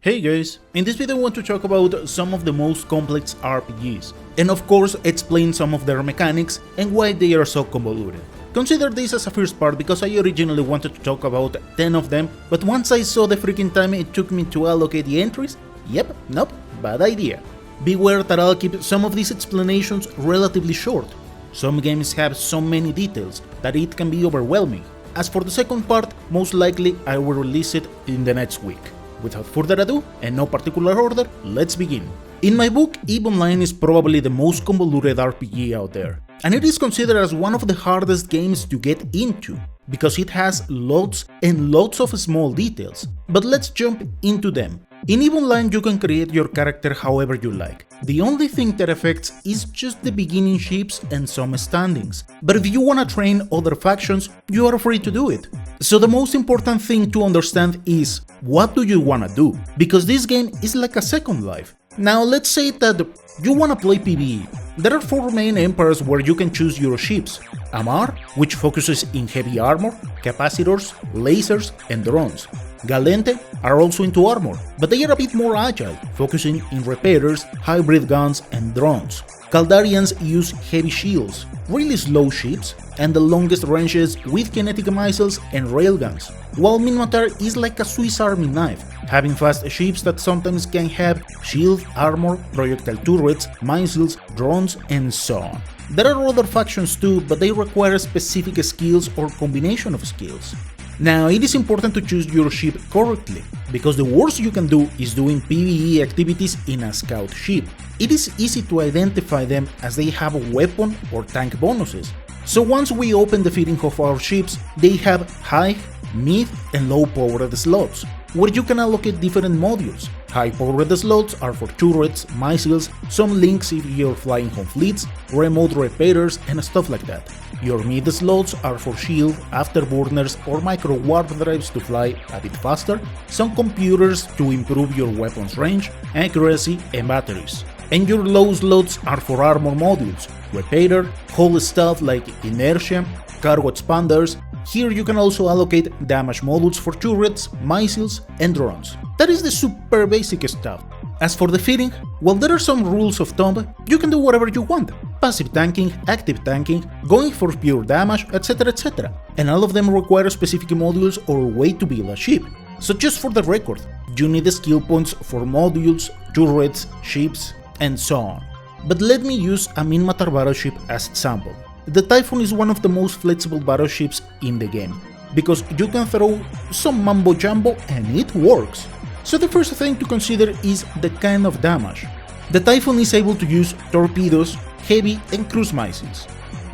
Hey guys, in this video I want to talk about some of the most complex RPGs, and of course explain some of their mechanics and why they are so convoluted. Consider this as a first part because I originally wanted to talk about 10 of them, but once I saw the freaking time it took me to allocate the entries, nope, bad idea. Beware that I'll keep some of these explanations relatively short. Some games have so many details that it can be overwhelming. As for the second part, most likely I will release it in the next week. Without further ado, and no particular order, let's begin. In my book, EVE Online is probably the most convoluted RPG out there, and it is considered as one of the hardest games to get into, because it has lots and lots of small details. But let's jump into them. In EVE Online you can create your character however you like. The only thing that affects is just the beginning ships and some standings, but if you wanna train other factions, you are free to do it. So the most important thing to understand is, what do you wanna do? Because this game is like a second life. Now let's say that you wanna play PvE. There are 4 main empires where you can choose your ships. Amar, which focuses in heavy armor, capacitors, lasers and drones. Galente are also into armor, but they are a bit more agile, focusing in repairers, hybrid guns and drones. Caldarians use heavy shields, really slow ships, and the longest ranges with kinetic missiles and railguns, while Minmatar is like a Swiss army knife, having fast ships that sometimes can have shield, armor, projectile turrets, missiles, drones and so on. There are other factions too, but they require specific skills or combination of skills. Now, it is important to choose your ship correctly, because the worst you can do is doing PvE activities in a scout ship. It is easy to identify them as they have weapon or tank bonuses. So once we open the fitting of our ships, they have high, mid and low powered slots, where you can allocate different modules. High powered slots are for turrets, missiles, some links if you're flying on fleets, remote repairers and stuff like that. Your mid slots are for shield, afterburners or micro warp drives to fly a bit faster, some computers to improve your weapons range, accuracy and batteries. And your low slots are for armor modules, repairer, whole stuff like inertia, cargo expanders. Here you can also allocate damage modules for turrets, missiles and drones. That is the super basic stuff. As for the fitting, well, there are some rules of thumb. You can do whatever you want. Passive tanking, active tanking, going for pure damage, etc. And all of them require specific modules or way to build a ship. So just for the record, you need skill points for modules, turrets, ships and so on. But let me use a Minmatar battleship as example. The Typhoon is one of the most flexible battleships in the game, because you can throw some mambo jumbo and it works. So the first thing to consider is the kind of damage. The Typhoon is able to use torpedoes, heavy and cruise missiles.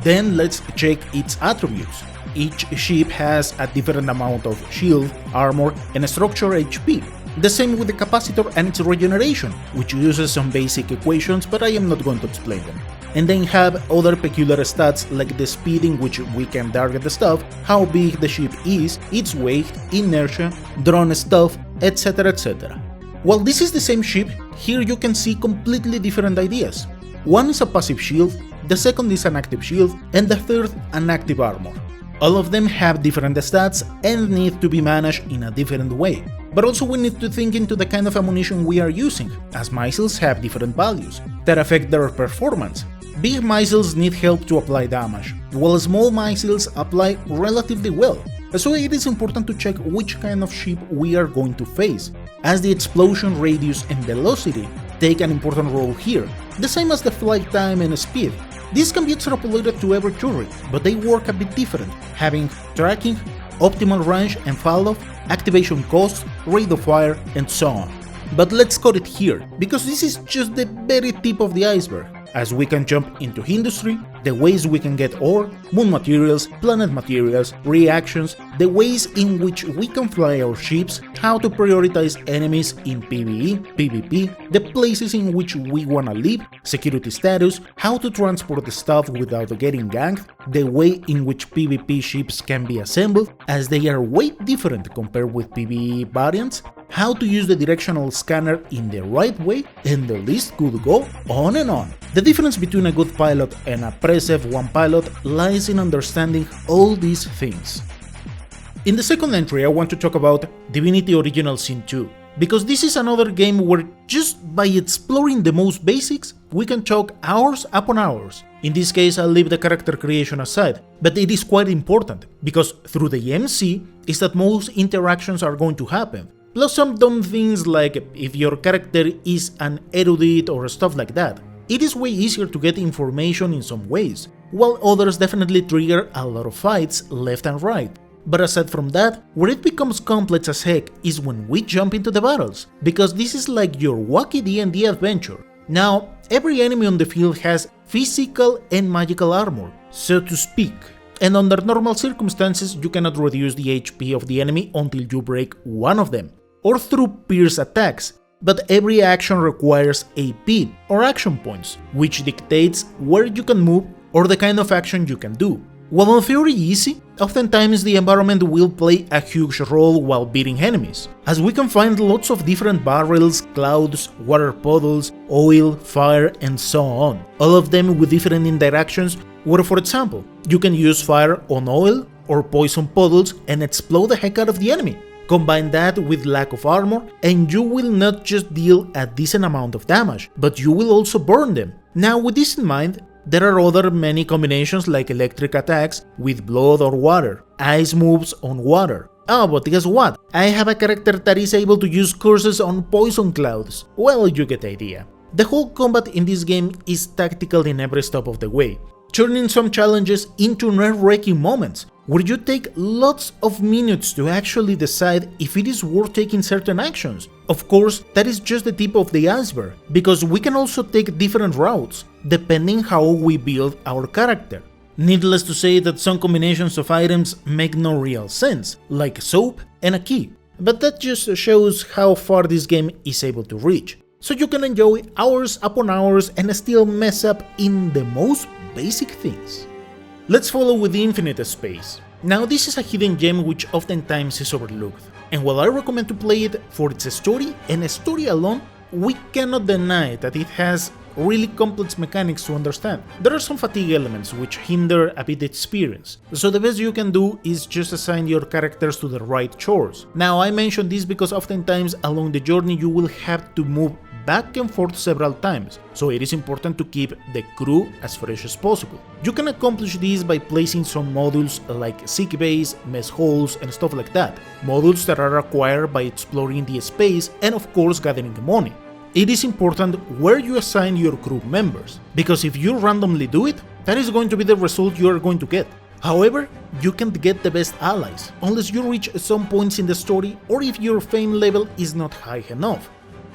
Then let's check its attributes. Each ship has a different amount of shield, armor and structure HP. The same with the capacitor and its regeneration, which uses some basic equations, but I am not going to explain them. And then have other peculiar stats like the speed in which we can target the stuff, how big the ship is, its weight, inertia, drone stuff, etc. While this is the same ship, here you can see completely different ideas. One is a passive shield, the second is an active shield, and the third an active armor. All of them have different stats and need to be managed in a different way. But also we need to think into the kind of ammunition we are using, as missiles have different values that affect their performance. Big missiles need help to apply damage, while small missiles apply relatively well. So it is important to check which kind of ship we are going to face, as the explosion radius and velocity take an important role here, the same as the flight time and speed. This can be extrapolated to every turret, but they work a bit different, having tracking, optimal range and fall-off, activation costs, rate of fire and so on. But let's cut it here, because this is just the very tip of the iceberg, as we can jump into industry, the ways we can get ore, moon materials, planet materials, reactions, the ways in which we can fly our ships, how to prioritize enemies in PvE, PvP, the places in which we wanna live, security status, how to transport the stuff without getting ganked, the way in which PvP ships can be assembled, as they are way different compared with PvE variants, how to use the directional scanner in the right way, and the list could go on and on. The difference between a good pilot and a Press F1 pilot lies in understanding all these things. In the second entry I want to talk about Divinity Original Sin 2. because this is another game where just by exploring the most basics, we can talk hours upon hours. In this case, I'll leave the character creation aside, but it is quite important, because through the MC is that most interactions are going to happen. Plus some dumb things like if your character is an erudite or stuff like that. It is way easier to get information in some ways, while others definitely trigger a lot of fights left and right. But aside from that, where it becomes complex as heck is when we jump into the battles, because this is like your wacky D&D adventure. Now, every enemy on the field has physical and magical armor, so to speak, and under normal circumstances you cannot reduce the HP of the enemy until you break one of them, or through pierce attacks, but every action requires AP, or action points, which dictates where you can move or the kind of action you can do. While in theory easy, oftentimes the environment will play a huge role while beating enemies, as we can find lots of different barrels, clouds, water puddles, oil, fire, and so on, all of them with different interactions where, for example, you can use fire on oil or poison puddles and explode the heck out of the enemy. Combine that with lack of armor and you will not just deal a decent amount of damage, but you will also burn them. Now with this in mind, there are other many combinations like electric attacks with blood or water, ice moves on water. Oh, but guess what? I have a character that is able to use curses on poison clouds. Well, you get the idea. The whole combat in this game is tactical in every step of the way, turning some challenges into nerve-wracking moments, where you take lots of minutes to actually decide if it is worth taking certain actions. Of course, that is just the tip of the iceberg, because we can also take different routes, depending how we build our character. Needless to say that some combinations of items make no real sense, like soap and a key, but that just shows how far this game is able to reach. So you can enjoy hours upon hours and still mess up in the most basic things. Let's follow with the infinite space. Now this is a hidden gem which oftentimes is overlooked, and while I recommend to play it for its story and story alone, we cannot deny that it has really complex mechanics to understand. There are some fatigue elements which hinder a bit the experience, so the best you can do is just assign your characters to the right chores. Now I mention this because oftentimes along the journey you will have to move back and forth several times, so it is important to keep the crew as fresh as possible. You can accomplish this by placing some modules like sick bays, mess holes, and stuff like that, modules that are acquired by exploring the space and of course gathering money. It is important where you assign your crew members, because if you randomly do it, that is going to be the result you are going to get. However, you can't get the best allies unless you reach some points in the story or if your fame level is not high enough.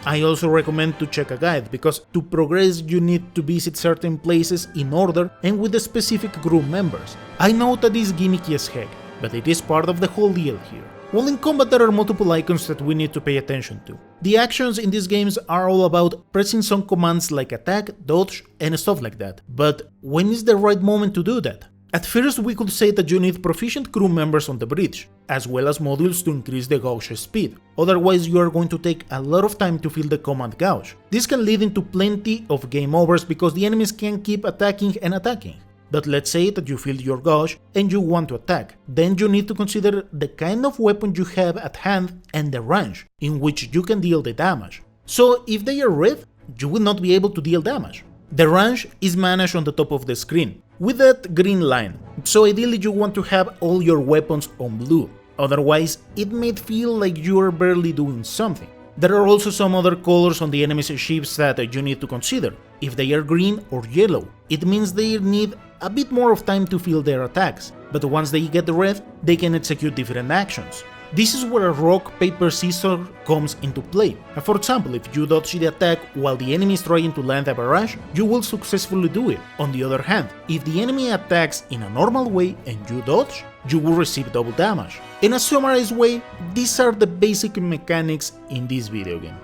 I also recommend to check a guide, because to progress you need to visit certain places in order and with the specific crew members. I know that is gimmicky as heck, but it is part of the whole deal here. While in combat there are multiple icons that we need to pay attention to. The actions in these games are all about pressing some commands like attack, dodge, and stuff like that, but when is the right moment to do that? At first we could say that you need proficient crew members on the bridge, as well as modules to increase the gauge speed, otherwise you are going to take a lot of time to fill the command gauge. This can lead into plenty of game overs because the enemies can keep attacking and attacking. But let's say that you filled your gauge and you want to attack, then you need to consider the kind of weapon you have at hand and the range in which you can deal the damage. So if they are red, you will not be able to deal damage. The range is managed on the top of the screen, with that green line, so ideally you want to have all your weapons on blue, otherwise it may feel like you are barely doing something. There are also some other colors on the enemy's ships that you need to consider. If they are green or yellow, it means they need a bit more of time to fill their attacks, but once they get the red, they can execute different actions. This is where a rock, paper, scissors comes into play. For example, if you dodge the attack while the enemy is trying to land a barrage, you will successfully do it. On the other hand, if the enemy attacks in a normal way and you dodge, you will receive double damage. In a summarized way, these are the basic mechanics in this video game.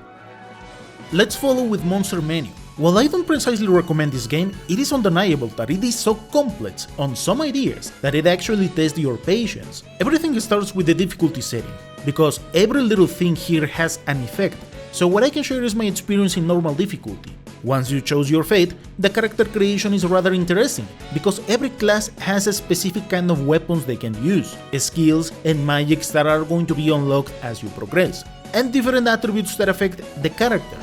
Let's follow with Monster Menu. While I don't precisely recommend this game, it is undeniable that it is so complex on some ideas that it actually tests your patience. Everything starts with the difficulty setting, because every little thing here has an effect, so what I can share is my experience in normal difficulty. Once you chose your fate, the character creation is rather interesting, because every class has a specific kind of weapons they can use, skills and magics that are going to be unlocked as you progress. and different attributes that affect the character.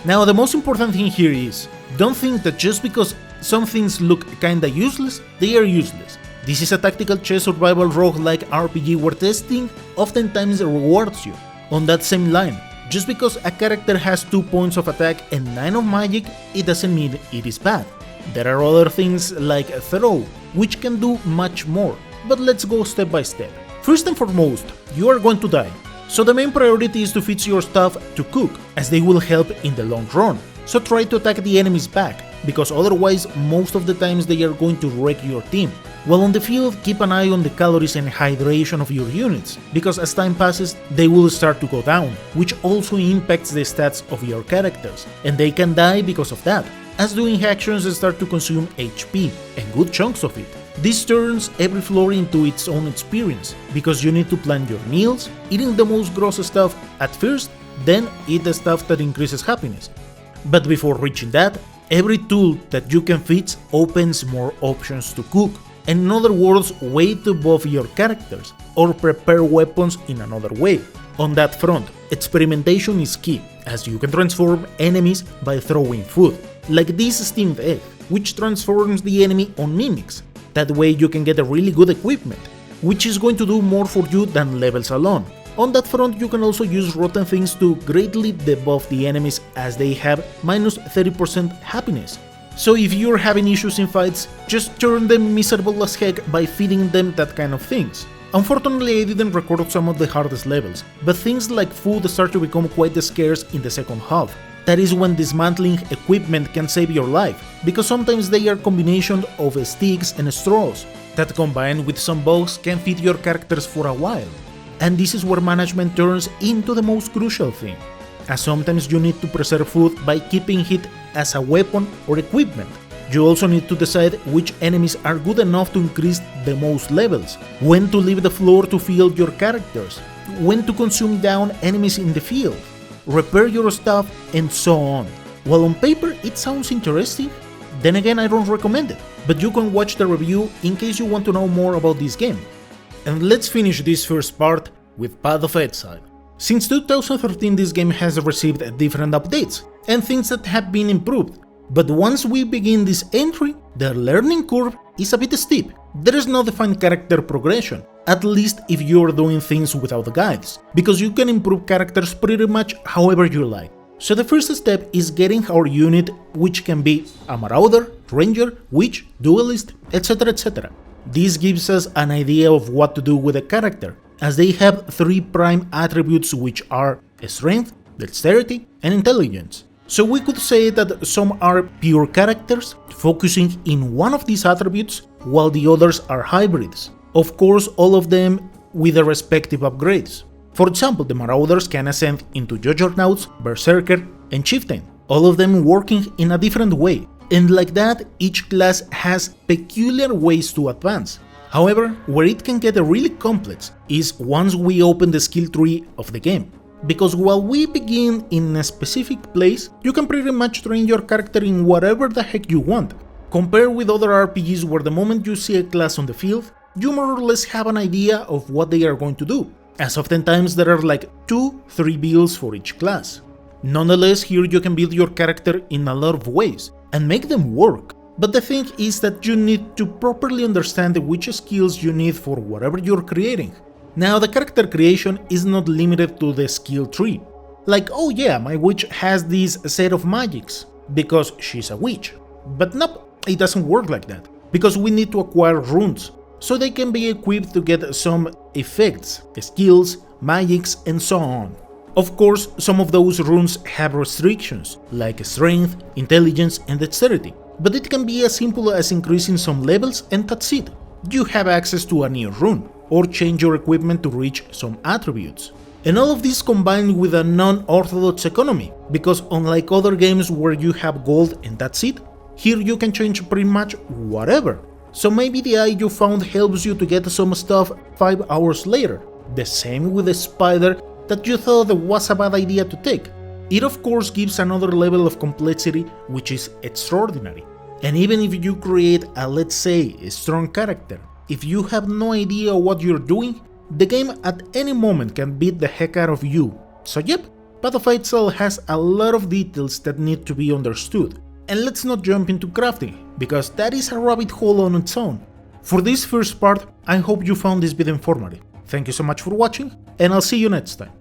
Now, the most important thing here is, don't think that just because some things look kinda useless, they are useless. This is a tactical chess survival roguelike RPG where testing oftentimes rewards you. On that same line, just because a character has 2 points of attack and 9 of magic, it doesn't mean it is bad. There are other things like throw, which can do much more, but let's go step by step. First and foremost, you are going to die, so the main priority is to fix your stuff to cook, as they will help in the long run. So try to attack the enemies back, because otherwise most of the times they are going to wreck your team. While on the field, keep an eye on the calories and hydration of your units, because as time passes, they will start to go down, which also impacts the stats of your characters, and they can die because of that, as doing actions start to consume HP, and good chunks of it. This turns every floor into its own experience, because you need to plan your meals, eating the most gross stuff at first, then eat the stuff that increases happiness. But before reaching that, every tool that you can fix opens more options to cook, and in other words, way to buff your characters, or prepare weapons in another way. On that front, experimentation is key, as you can transform enemies by throwing food, like this steamed egg, which transforms the enemy on mimics. That way you can get a really good equipment, which is going to do more for you than levels alone. On that front, you can also use rotten things to greatly debuff the enemies, as they have minus 30% happiness. So if you're having issues in fights, just turn them miserable as heck by feeding them that kind of things. Unfortunately, I didn't record some of the hardest levels, but things like food start to become quite scarce in the second half. That is when dismantling equipment can save your life, because sometimes they are combinations of sticks and straws, that combined with some bugs can feed your characters for a while. And this is where management turns into the most crucial thing, as sometimes you need to preserve food by keeping it as a weapon or equipment. You also need to decide which enemies are good enough to increase the most levels, when to leave the floor to fill your characters, when to consume down enemies in the field, repair your stuff, and so on. While on paper it sounds interesting, then again I don't recommend it, but you can watch the review in case you want to know more about this game. And let's finish this first part with Path of Exile. Since 2013 this game has received different updates and things that have been improved, but once we begin this entry, the learning curve is a bit steep. There is no defined character progression, at least if you're doing things without guides, because you can improve characters pretty much however you like. So the first step is getting our unit, which can be a Marauder, Ranger, Witch, Duelist, etc, etc. This gives us an idea of what to do with a character, as they have 3 prime attributes, which are Strength, Dexterity, and Intelligence. So we could say that some are pure characters, focusing in one of these attributes, while the others are hybrids. Of course, all of them with their respective upgrades. For example, the Marauders can ascend into Juggernauts, Berserker, and Chieftain, all of them working in a different way, and like that, each class has peculiar ways to advance. However, where it can get really complex is once we open the skill tree of the game. Because while we begin in a specific place, you can pretty much train your character in whatever the heck you want. Compared with other RPGs where the moment you see a class on the field, you more or less have an idea of what they are going to do, as oftentimes there are like 2-3 builds for each class. Nonetheless, here you can build your character in a lot of ways, and make them work. But the thing is that you need to properly understand which skills you need for whatever you're creating. Now, the character creation is not limited to the skill tree. Like, oh yeah, my witch has this set of magics, because she's a witch. But nope, it doesn't work like that, because we need to acquire runes, so they can be equipped to get some effects, skills, magics, and so on. Of course, some of those runes have restrictions, like strength, intelligence, and dexterity, but it can be as simple as increasing some levels and that's it. You have access to a new rune, or change your equipment to reach some attributes. And all of this combined with a non-orthodox economy, because unlike other games where you have gold and that's it, here you can change pretty much whatever. So maybe the eye you found helps you to get some stuff 5 hours later. The same with the spider that you thought was a bad idea to take. It of course gives another level of complexity, which is extraordinary. And even if you create a, let's say, a strong character, if you have no idea what you're doing, the game at any moment can beat the heck out of you. So yep, Path of Exile has a lot of details that need to be understood. And let's not jump into crafting, because that is a rabbit hole on its own. For this first part, I hope you found this video informative. Thank you so much for watching, and I'll see you next time.